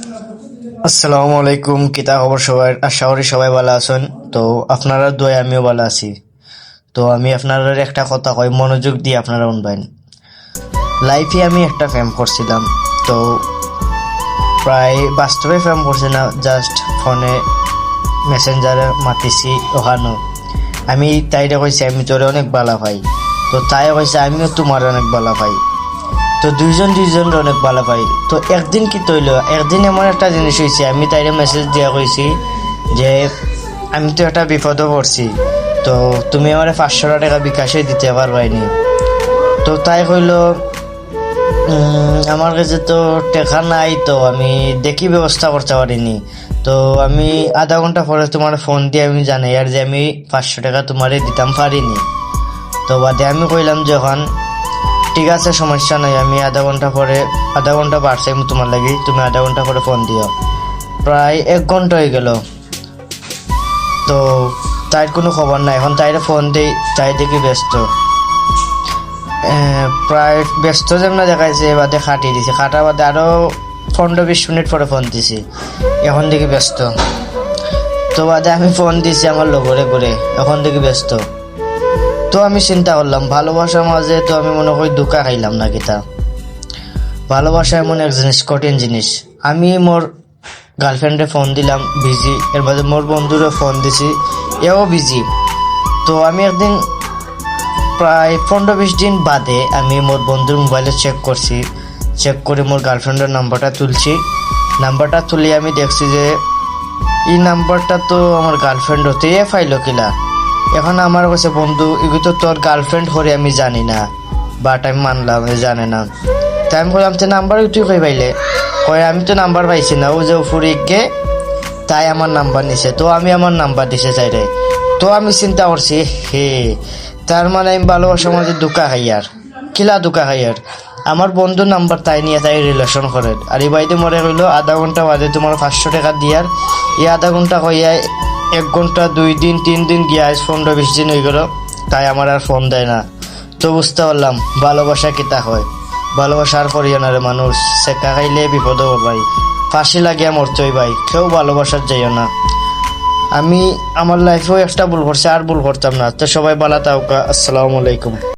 আসসালামু আলাইকুম। কিতা খবর সবাই? আশা করি সবাই ভালো আছেন। তো আপনারা দোয়া আমিও ভালো আছি। তো আমি আপনারা একটা কথা কই, মনোযোগ দিয়ে আপনারা শুনবেন। লাইফে আমি একটা ফ্যাম করছিলাম। তো প্রায় বাস্তবে ফ্যাম করছি না, জাস্ট ফোনে মেসেঞ্জারে মাতিছি ওখানো। আমি তাইরে কইছি আমি তোরে অনেক ভালো পাই। তো তাই কইছে আমিও তোমার অনেক ভালো পাই। তো দুইজন অনেক ভালো পাই। তো একদিন কি তৈল, একদিন এমন একটা জিনিস হয়েছে, আমি তাইরে মেসেজ দিয়া কইছি যে আমি তো একটা বিপদে পড়ছি, তো তুমি আমার 500 টাকা বিকাশে দিতে পারবাইনি। তো তাই কইল আমার কাছে তো টাকা নাই, তো আমি দেখি ব্যবস্থা করতে পারিনি। তো আমি আধা ঘন্টা পরে তোমার ফোন দিয়ে আমি জানাই আর যে আমি 500 টাকা তোমারে দিতাম পারিনি। তো বাদে আমি কইলাম যখন ঠিক আছে সমস্যা নাই, আমি আধা ঘন্টা বাড়ছে আমি তোমার লাগি, তুমি আধা ঘন্টা পরে ফোন দিও। প্রায় 1 ঘন্টা হয়ে গেল, তো তাই কোনো খবর নাই। এখন তাইরে ফোন দিই, তাই দেখি ব্যস্ত। প্রায় ব্যস্ত যেমন দেখাইছে, বাদে কাটিয়ে দিছে। কাটার বাদে আরও 15-20 মিনিট পরে ফোন দিছি, এখন দেখি ব্যস্ত। তো বাদে আমি ফোন দিছি আমার লগরে ঘুরে, এখন দেখি ব্যস্ত। তো আমি চিন্তা করলাম ভালোবাসার মাঝে তো আমি মনে করি ধোঁকা খাইলাম না কিতা। ভালোবাসা এমন এক জিনিস, কঠিন জিনিস। আমি মোর গার্লফ্রেন্ডে ফোন দিলাম, বিজি। এর বাদে মোর বন্ধুরে ফোন দিছি, এও বিজি। তো আমি একদিন প্রায় 15-20 দিন বাদে আমি মোর বন্ধুর মোবাইলে চেক করে মোর গার্লফ্রেন্ডের নাম্বারটা তুলছি। নাম্বারটা তুলি আমি দেখছি যে এই নাম্বারটা তো আমার গার্লফ্রেন্ড হতে ফাইলো কিলা। এখন আমার কাছে বন্ধু এগুলো তো তোর গার্লফ্রেন্ড হরে আমি জানি না, বাট আমি মানলাম জানে না। তাই আমি বললাম তো নাম্বার তুই কই পাইলে? কয় আমি তো নাম্বার পাইছি না, ও যে উপরে গে তাই আমার নাম্বার নিছে। তো আমি আমার নাম্বার দিছে চাইরে। তো আমি চিন্তা করছি হে, তার মানে আমি ভালোবাসার মাঝে ধোঁকা খাই আর কিলা ধোঁকা খাই আর। আমার বন্ধুর নাম্বার তাই নিয়ে তাই রিলেশন করে, আর এই বাইতে মরে হইলো আধা ঘন্টা বাদে তোমার 500 টাকা দিয়ার। এই আধা ঘন্টা কইয়া 1 ঘন্টা 2 দিন 3 দিন গিয়া 15-20 দিন হয়ে গেল, তাই আমার আর ফোন দেয় না। তো বুঝতে পারলাম ভালোবাসা কিতা হয়। ভালোবাসা আর করিও না রে মানুষ, সেকা খাইলে বিপদ হবো ভাই, ফাঁসি লাগিয়া মরতেই ভাই, কেউ ভালোবাসার যাইও না। আমি আমার লাইফেও একটা ভুল করছি, আর ভুল করতাম না। তো সবাই ভালো থাকুক, আসসালামু আলাইকুম।